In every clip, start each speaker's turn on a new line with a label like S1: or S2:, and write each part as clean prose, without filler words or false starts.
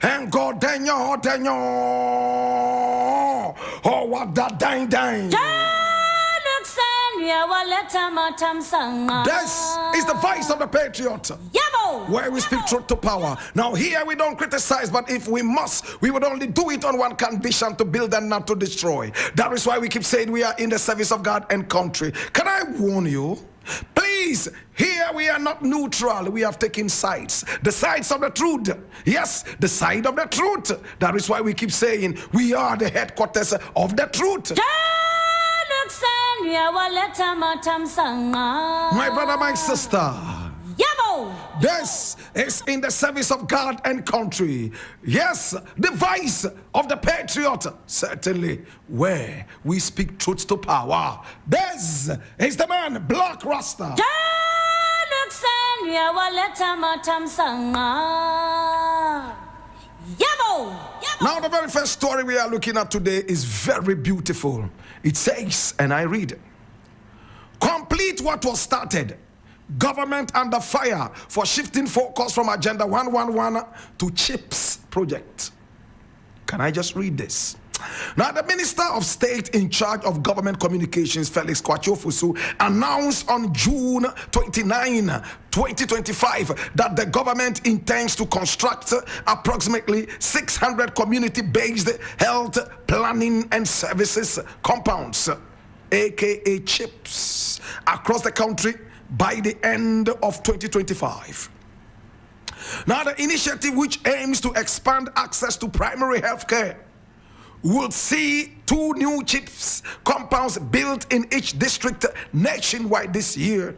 S1: And go denyo. Oh, what that dang. This is the voice of the Patriot, where we speak truth to power. Now here we don't criticize, but if we must, we would only do it on one condition: to build and not to destroy. That is why we keep saying we are in the service of God and country. Can I warn you? Please, here we are not neutral. We have taken sides. The sides of the truth. Yes, the side of the truth. That is why we keep saying we are the headquarters of the truth. My brother, my sister, this is in the service of God and country. Yes, the voice of the Patriot, certainly, where we speak truth to power. This is the man, Blakk Rasta. Now the very first story we are looking at today is very beautiful. It says, and I read, complete what was started. Government under fire for shifting focus from Agenda 111 to CHIPS project. Can I just read this? Now, the Minister of State in charge of government communications, Felix Kwachofusu, announced on June 29, 2025, that the government intends to construct approximately 600 community-based health planning and services compounds, aka CHIPS, across the country by the end of 2025. Now, the initiative, which aims to expand access to primary health care, will see 2 new CHIPS compounds built in each district nationwide this year.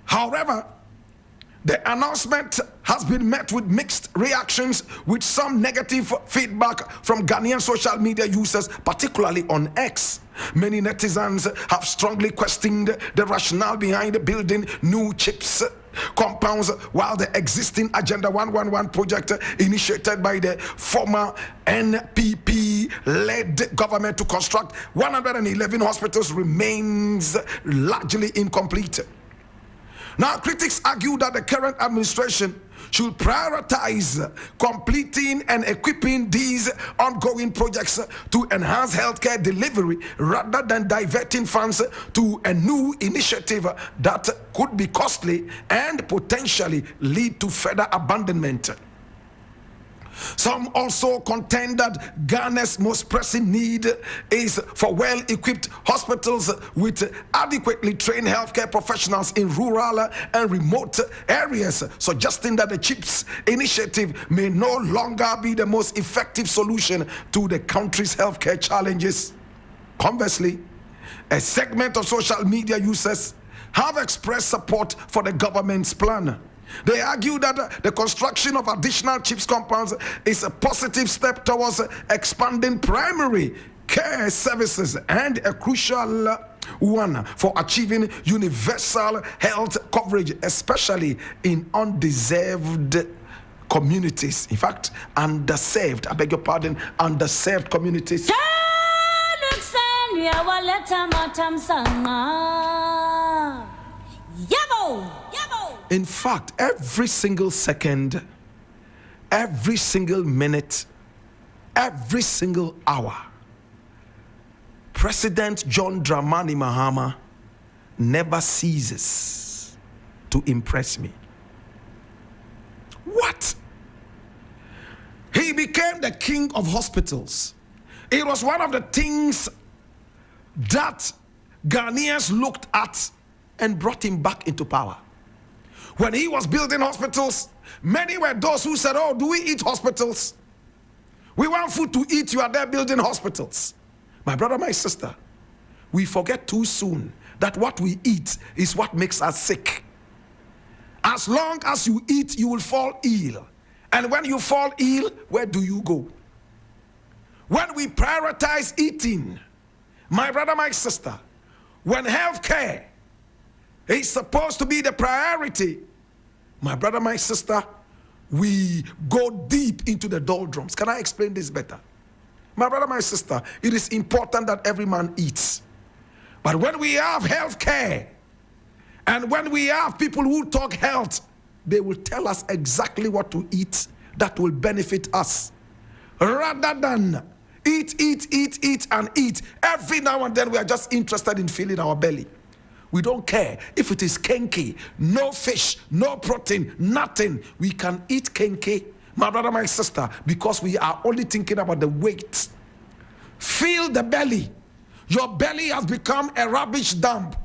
S1: However, the announcement has been met with mixed reactions, with some negative feedback from Ghanaian social media users, particularly on X. Many netizens have strongly questioned the rationale behind building new CHIPS compounds, while the existing Agenda 111 project, initiated by the former NPP-led government to construct 111 hospitals, remains largely incomplete. Now, critics argue that the current administration should prioritize completing and equipping these ongoing projects to enhance healthcare delivery, rather than diverting funds to a new initiative that could be costly and potentially lead to further abandonment. Some also contend that Ghana's most pressing need is for well-equipped hospitals with adequately trained healthcare professionals in rural and remote areas, suggesting that the CHIPS initiative may no longer be the most effective solution to the country's healthcare challenges. Conversely, a segment of social media users have expressed support for the government's plan. They argue that the construction of additional CHIPS compounds is a positive step towards expanding primary care services, and a crucial one for achieving universal health coverage, especially in undeserved communities. In fact, underserved, I beg your pardon, underserved communities. In fact, every single second, every single minute, every single hour, President John Dramani Mahama never ceases to impress me. What? He became the king of hospitals. It was one of the things that Ghanaians looked at and brought him back into power. When he was building hospitals, many were those who said, oh, do we eat hospitals? We want food to eat, you are there building hospitals. My brother, my sister, we forget too soon that what we eat is what makes us sick. As long as you eat, you will fall ill. And when you fall ill, where do you go? When we prioritize eating, my brother, my sister, when healthcare is supposed to be the priority, my brother, my sister, we go deep into the doldrums. Can I explain this better? My brother, my sister, it is important that every man eats. But when we have health care, and when we have people who talk health, they will tell us exactly what to eat, that will benefit us. Rather than eat, and eat. Every now and then we are just interested in filling our belly. We don't care if it is kenke, no fish, no protein, nothing. We can eat kenke, my brother, my sister, because we are only thinking about the weight. Fill the belly. Your belly has become a rubbish dump.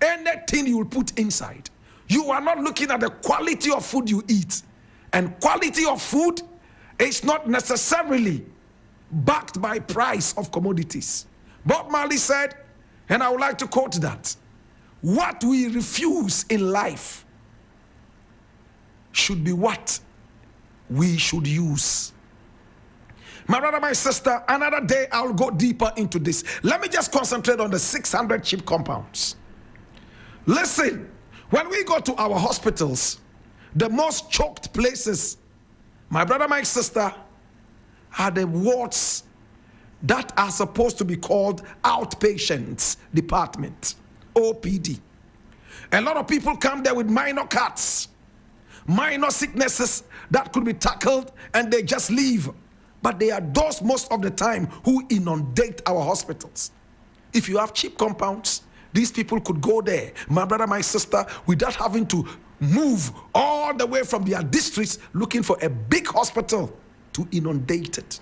S1: Anything you will put inside. You are not looking at the quality of food you eat. And quality of food is not necessarily backed by price of commodities. Bob Marley said, and I would like to quote that, what we refuse in life should be what we should use. My brother, my sister, another day I'll go deeper into this. Let me just concentrate on the 600 cheap compounds. Listen, when we go to our hospitals, the most choked places, my brother, my sister, are the wards that are supposed to be called outpatients department, OPD. A lot of people come there with minor cuts, minor sicknesses that could be tackled, and they just leave. But they are those most of the time who inundate our hospitals. If you have cheap compounds, these people could go there, my brother, my sister, without having to move all the way from their districts looking for a big hospital to inundate it.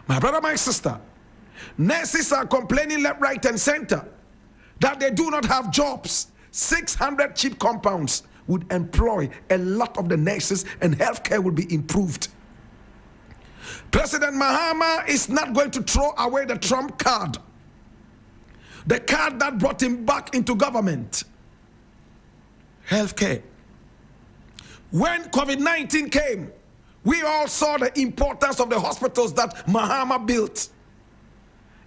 S1: My brother, my sister, nurses are complaining left, right, and center that they do not have jobs. 600 cheap compounds would employ a lot of the nurses, and healthcare will be improved. President Mahama is not going to throw away the Trump card, the card that brought him back into government. Healthcare. When COVID-19 came, we all saw the importance of the hospitals that Mahama built.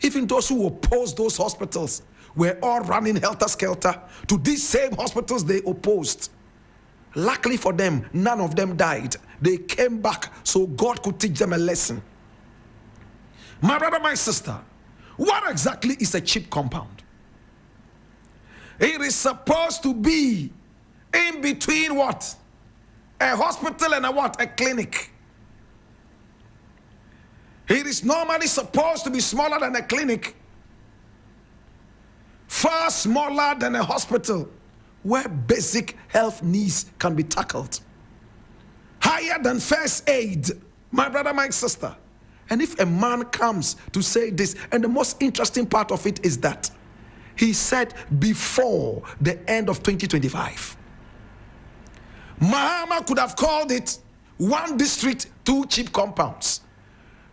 S1: Even those who opposed those hospitals were all running helter-skelter to these same hospitals they opposed. Luckily for them, none of them died. They came back so God could teach them a lesson. My brother, my sister, what exactly is a cheap compound? It is supposed to be in between what? A hospital and a what? A clinic. It is normally supposed to be smaller than a clinic, far smaller than a hospital, where basic health needs can be tackled. Higher than first aid, my brother, my sister. And if a man comes to say this, and the most interesting part of it is that he said before the end of 2025. Mahama could have called it one district, two cheap compounds.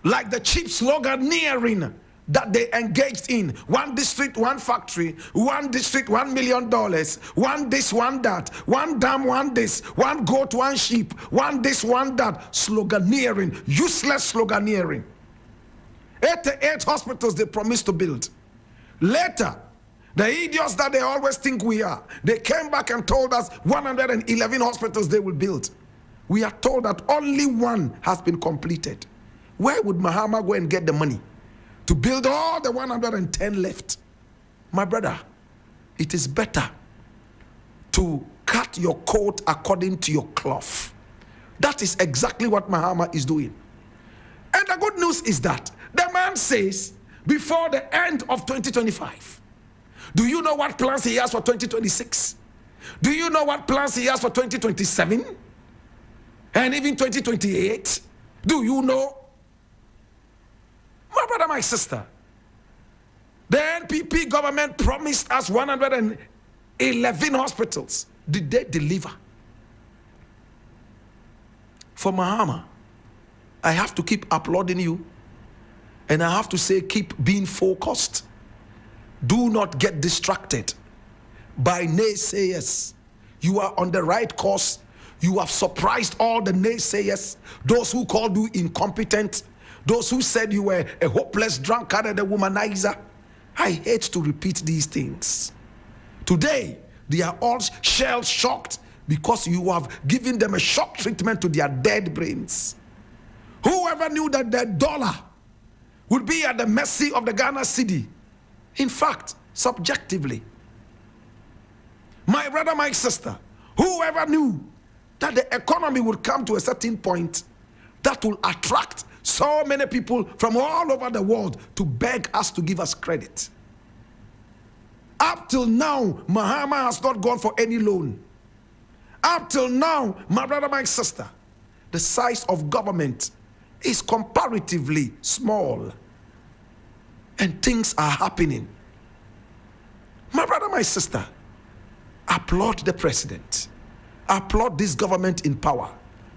S1: Like the cheap sloganeering that they engaged in. One district, one factory. One district, $1 million. One this, one that. One dam, one this. One goat, one sheep. One this, one that. Sloganeering. Useless sloganeering. 88 hospitals they promised to build. Later, the idiots that they always think we are, they came back and told us 111 hospitals they will build. We are told that only one has been completed. Where would Mahama go and get the money to build all the 110 left? My brother, it is better to cut your coat according to your cloth. That is exactly what Mahama is doing. And the good news is that the man says before the end of 2025. Do you know what plans he has for 2026? Do you know what plans he has for 2027? And even 2028? Do you know? My brother, my sister, the NPP government promised us 111 hospitals. Did they deliver? For Mahama, I have to keep applauding you, and I have to say keep being focused. Do not get distracted by naysayers. You are on the right course. You have surprised all the naysayers, those who called you incompetent, those who said you were a hopeless drunkard and a womanizer. I hate to repeat these things. Today, they are all shell-shocked because you have given them a shock treatment to their dead brains. Whoever knew that the dollar would be at the mercy of the Ghana cedi? In fact, subjectively. My brother, my sister, whoever knew that the economy would come to a certain point that will attract so many people from all over the world to beg us to give us credit. Up till now, Mahama has not gone for any loan. Up till now, my brother, my sister, the size of government is comparatively small. And things are happening. My brother, my sister, applaud the president. Applaud this government in power.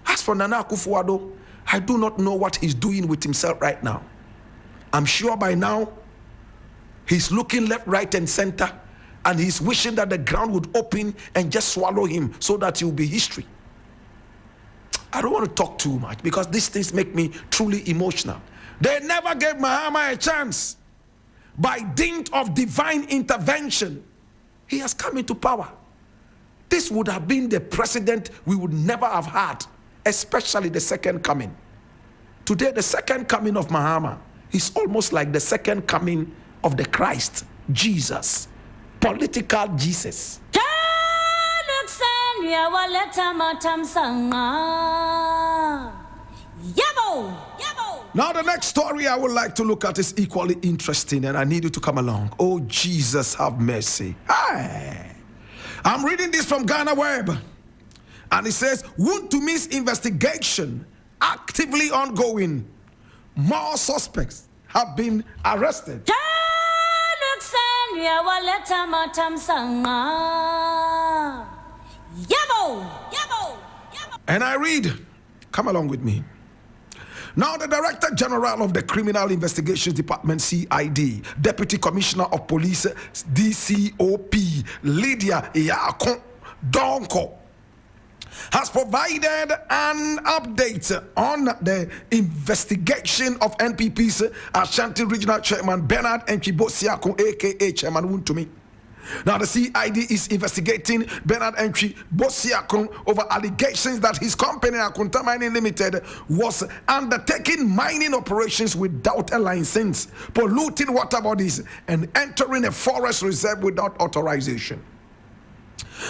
S1: As for Nana Akufo-Addo, I do not know what he's doing with himself right now. I'm sure by now, he's looking left, right, and center, and he's wishing that the ground would open and just swallow him so that he will be history. I don't want to talk too much because these things make me truly emotional. They never gave Mahama a chance. By dint of divine intervention, he has come into power. This would have been the president we would never have had, especially the second coming. Today, the second coming of Mahama is almost like the second coming of the Christ, Jesus, political Jesus. Now the next story I would like to look at is equally interesting, and I need you to come along. Oh, Jesus, have mercy. Hi. I'm reading this from Ghana Web, and it says, Wontumi's investigation actively ongoing. More suspects have been arrested. And I read, come along with me. Now, the Director General of the Criminal Investigations Department, CID, Deputy Commissioner of Police, DCOP, Lydia Yakon Donko, has provided an update on the investigation of NPP's Ashanti Regional Chairman Bernard Enchi-Bosiakon, aka Chairman Wontumi. Now, the CID is investigating Bernard Enchi-Bosiakon over allegations that his company, Akunta Mining Limited, was undertaking mining operations without a license, polluting water bodies, and entering a forest reserve without authorization.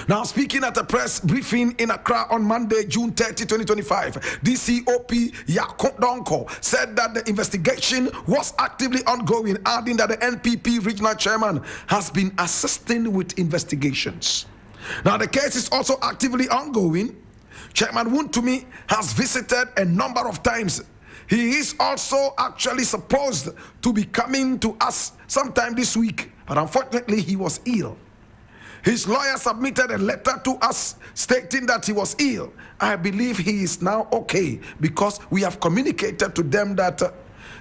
S1: Now, speaking at a press briefing in Accra on Monday, June 30, 2025, DCOP Yakondonko said that the investigation was actively ongoing, adding that the NPP regional chairman has been assisting with investigations. Now, the case is also actively ongoing. Chairman Wontumi has visited a number of times. He is also actually supposed to be coming to us sometime this week, but unfortunately, he was ill. His lawyer submitted a letter to us stating that he was ill. I believe he is now okay because we have communicated to them that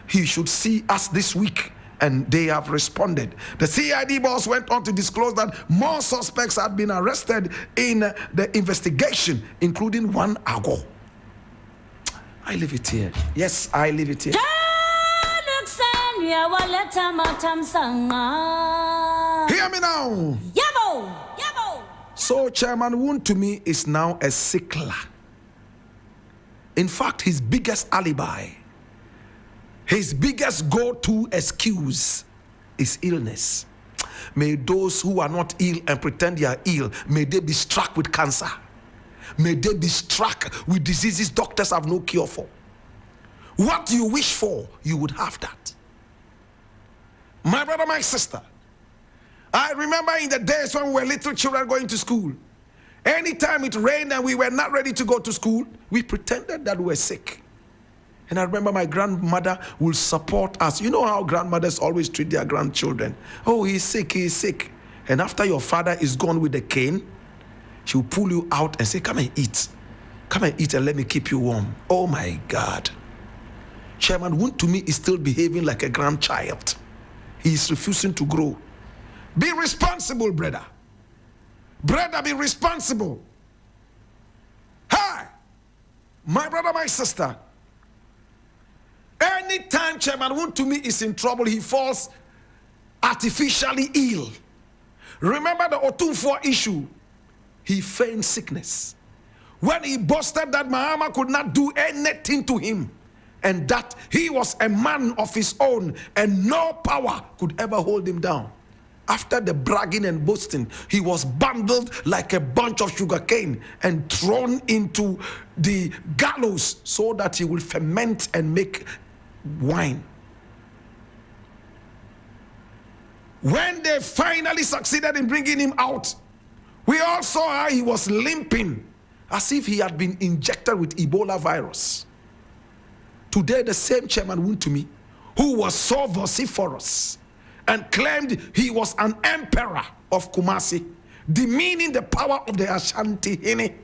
S1: he should see us this week, and they have responded. The CID boss went on to disclose that more suspects had been arrested in the investigation, including one ago. I leave it here. Yes, I leave it here. Hear me now. So Chairman Wontumi is now a sickler. In fact, his biggest alibi, his biggest go-to excuse is illness. May those who are not ill and pretend they are ill, may they be struck with cancer. May they be struck with diseases doctors have no cure for. What you wish for, you would have that. My brother, my sister, I remember in the days when we were little children going to school. Anytime it rained and we were not ready to go to school, we pretended that we were sick. And I remember my grandmother will support us. You know how grandmothers always treat their grandchildren. Oh, he's sick, he's sick. And after your father is gone with the cane, she will pull you out and say, come and eat. Come and eat and let me keep you warm. Oh my God. Chairman Wontumi is still behaving like a grandchild. He is refusing to grow. Be responsible, brother. Brother, be responsible. Hi, my brother, my sister. Anytime Chairman Wontumi is in trouble, he falls artificially ill. Remember the Otumfuo issue? He feigned sickness. When he boasted that Mahama could not do anything to him, and that he was a man of his own and no power could ever hold him down. After the bragging and boasting, he was bundled like a bunch of sugarcane and thrown into the gallows so that he will ferment and make wine. When they finally succeeded in bringing him out, we all saw how he was limping as if he had been injected with Ebola virus. Today, the same chairman Wontumi, who was so vociferous and claimed he was an emperor of Kumasi, demeaning the power of the Ashanti Hene.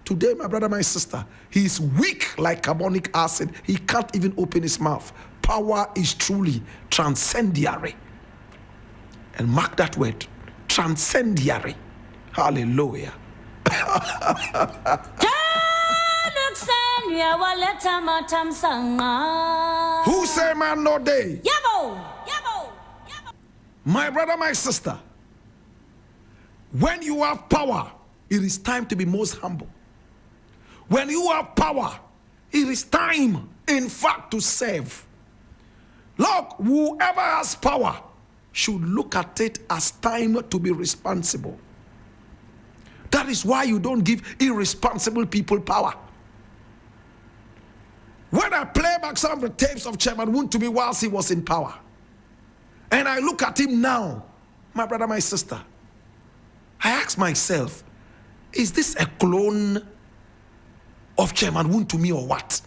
S1: Today, my brother, my sister, he is weak like carbonic acid. He can't even open his mouth. Power is truly transcendiary. And mark that word, transcendiary. Hallelujah. Who say man no day? My brother, my sister, when you have power, it is time to be most humble. When you have power, it is time, in fact, to serve. Look, whoever has power should look at it as time to be responsible. That is why you don't give irresponsible people power. When I play back some of the tapes of Chairman Wontumi whilst he was in power, and I look at him now, my brother, my sister, I ask myself, is this a clone of Chairman Wontumi or what?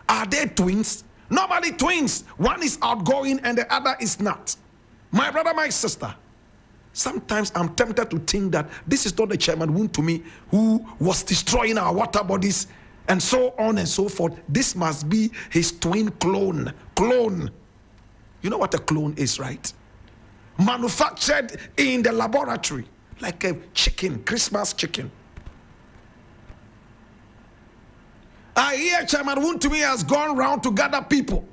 S1: Are they twins? Normally twins. One is outgoing and the other is not. My brother, my sister, sometimes I'm tempted to think that this is not the Chairman Wontumi who was destroying our water bodies and so on and so forth. This must be his twin clone. Clone. You know what a clone is, right? Manufactured in the laboratory, like a chicken, Christmas chicken. I hear Chairman Wontumi has gone round to gather people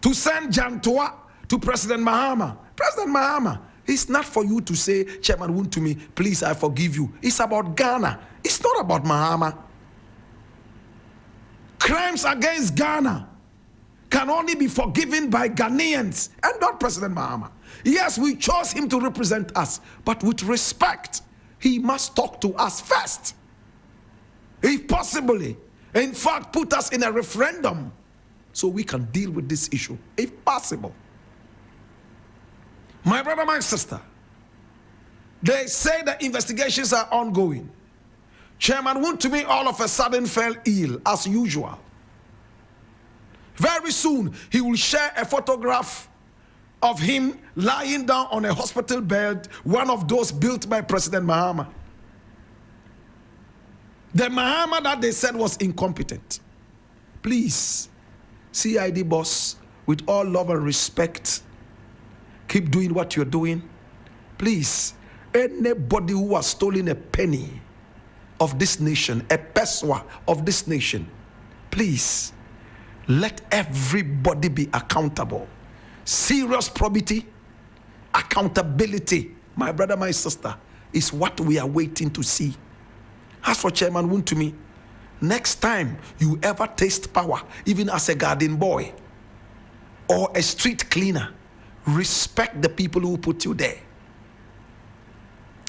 S1: to send Jantua to President Mahama. President Mahama, it's not for you to say, Chairman Wontumi, please, I forgive you. It's about Ghana. It's not about Mahama. Crimes against Ghana can only be forgiven by Ghanaians and not President Mahama. Yes, we chose him to represent us, but with respect, he must talk to us first. If possibly, in fact, put us in a referendum so we can deal with this issue, if possible. My brother, my sister, they say the investigations are ongoing. Chairman Wontumi all of a sudden fell ill, as usual. Very soon, he will share a photograph of him lying down on a hospital bed, one of those built by President Mahama. The Mahama that they said was incompetent. Please, CID boss, with all love and respect, keep doing what you're doing. Please, anybody who has stolen a penny of this nation, a peswa of this nation, please, let everybody be accountable. Serious probity, accountability, my brother, my sister, is what we are waiting to see. As for Chairman Wontumi, next time you ever taste power, even as a garden boy or a street cleaner, respect the people who put you there.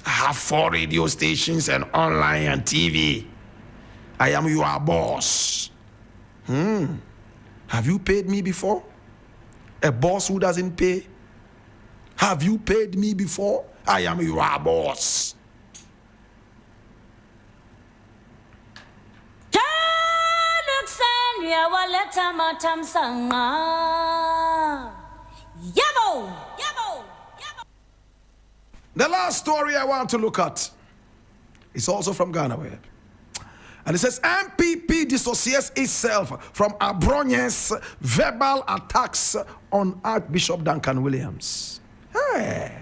S1: I have 4 radio stations and online and TV. I am your boss. Have you paid me before? A boss who doesn't pay? Have you paid me before? I am your boss. The last story I want to look at is also from Ghana Web. And it says, MPP dissociates itself from Abronye's verbal attacks on Archbishop Duncan Williams. Hey.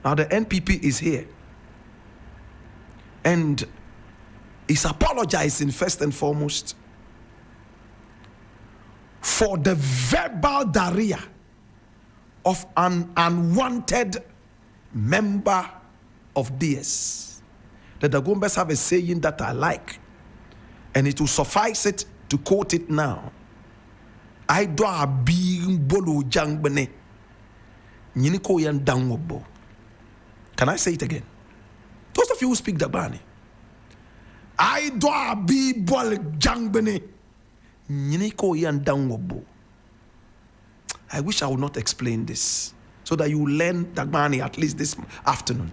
S1: Now the NPP is here. And is apologizing first and foremost for the verbal diarrhea of an unwanted member of DS. The Dagombes have a saying that I like, and it will suffice it to quote it now. I do a being bolo jangbene. Nyiniko yan dangwobo. Can I say it again? Those of you who speak Dagbani. I do a be bol jangbene. Nyiniko yan dangwobo. I wish I would not explain this so that you learn Dagbani at least this afternoon.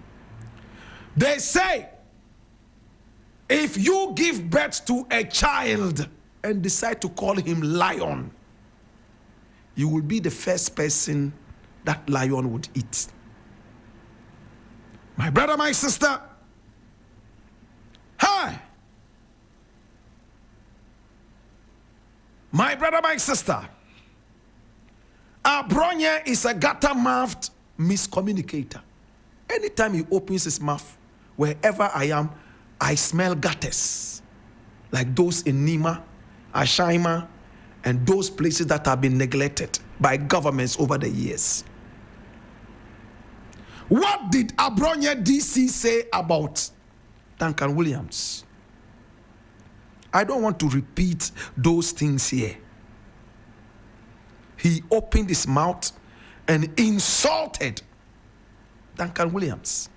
S1: They say, if you give birth to a child and decide to call him lion, you will be the first person that lion would eat. My brother, my sister, hi. My brother, my sister, Abronye is a gutter-mouthed miscommunicator. Anytime he opens his mouth, wherever I am, I smell gutters, like those in Nima, Ashaima, and those places that have been neglected by governments over the years. What did Abronye DC say about Duncan Williams? I don't want to repeat those things here. He opened his mouth and insulted Duncan Williams.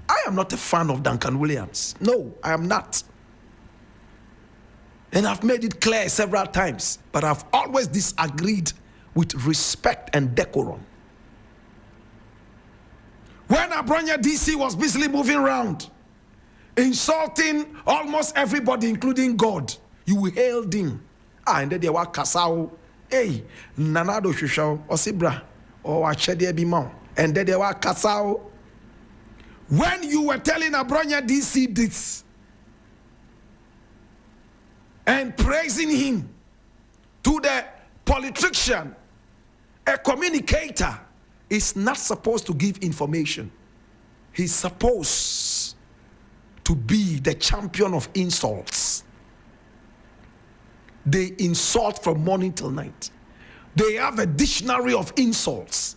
S1: I am not a fan of Duncan Williams. No, I am not. And I've made it clear several times, but I've always disagreed with respect and decorum. When Abronye DC was busily moving around, insulting almost everybody, including God, you hailed him. And then there were Kasao, hey, Nanado Shushaw, Osibra, or Achede Bimao. And then there were Kasao. When you were telling Abronye DC this and praising him to the politician, a communicator is not supposed to give information. He's supposed to be the champion of insults. They insult from morning till night. They have a dictionary of insults.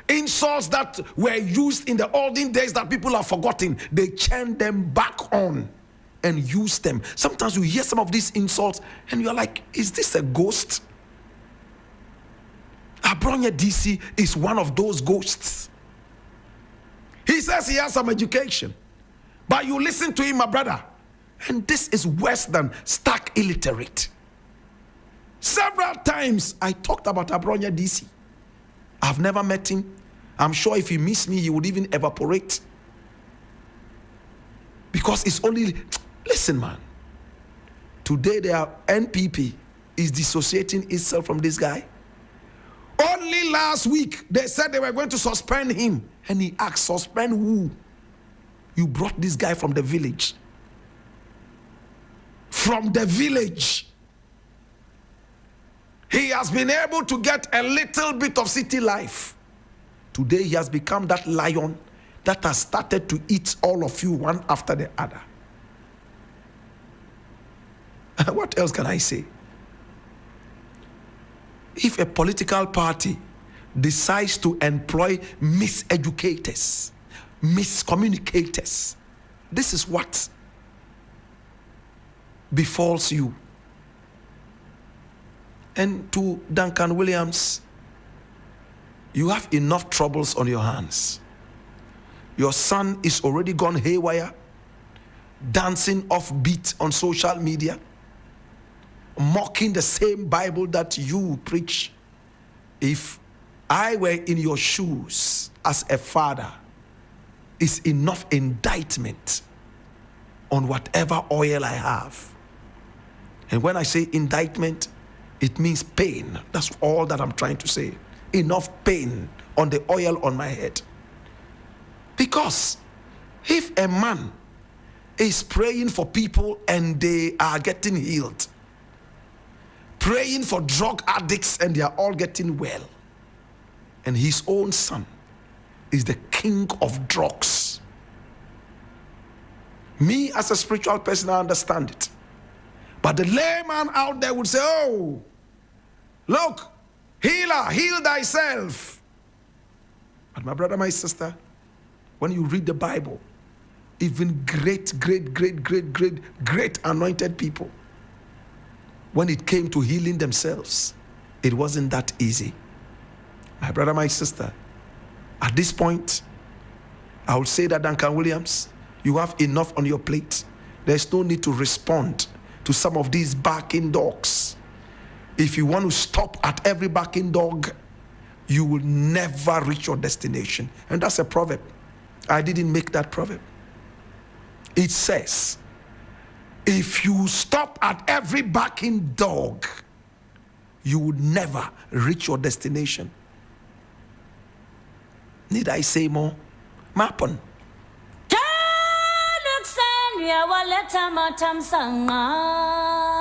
S1: Insults that were used in the olden days that people have forgotten. They churn them back on and use them. Sometimes you hear some of these insults and you're like, is this a ghost? Abronye DC is one of those ghosts. He says he has some education, but you listen to him, my brother, and this is worse than stark illiterate. Several times I talked about Abronye DC. I've never met him. I'm sure if he missed me, he would even evaporate. Because it's only, listen, man. Today, their NPP is dissociating itself from this guy. Only last week, they said they were going to suspend him. And he asked, suspend who? You brought this guy from the village. From the village. He has been able to get a little bit of city life. Today he has become that lion that has started to eat all of you one after the other. What else can I say? If a political party decides to employ miseducators, miscommunicators, this is what befalls you. And to Duncan Williams, you have enough troubles on your hands. Your son is already gone haywire, dancing off beat on social media, mocking the same Bible that you preach. If I were in your shoes as a father, it's enough indictment on whatever oil I have. And when I say indictment, it means pain. That's all that I'm trying to say. Enough pain on the oil on my head. Because if a man is praying for people and they are getting healed, praying for drug addicts and they are all getting well, and his own son is the king of drugs, me as a spiritual person, I understand it. But the layman out there would say, oh, look, healer, heal thyself. But my brother, my sister, when you read the Bible, even great anointed people, when it came to healing themselves, it wasn't that easy. My brother, my sister, at this point, I will say that Duncan Williams, you have enough on your plate. There's no need to respond to some of these barking dogs. If you want to stop at every barking dog, you will never reach your destination. And that's a proverb. I didn't make that proverb. It says, if you stop at every barking dog, you would never reach your destination. Need I say more? Mappon.
S2: Alexandria waleta matam sanga.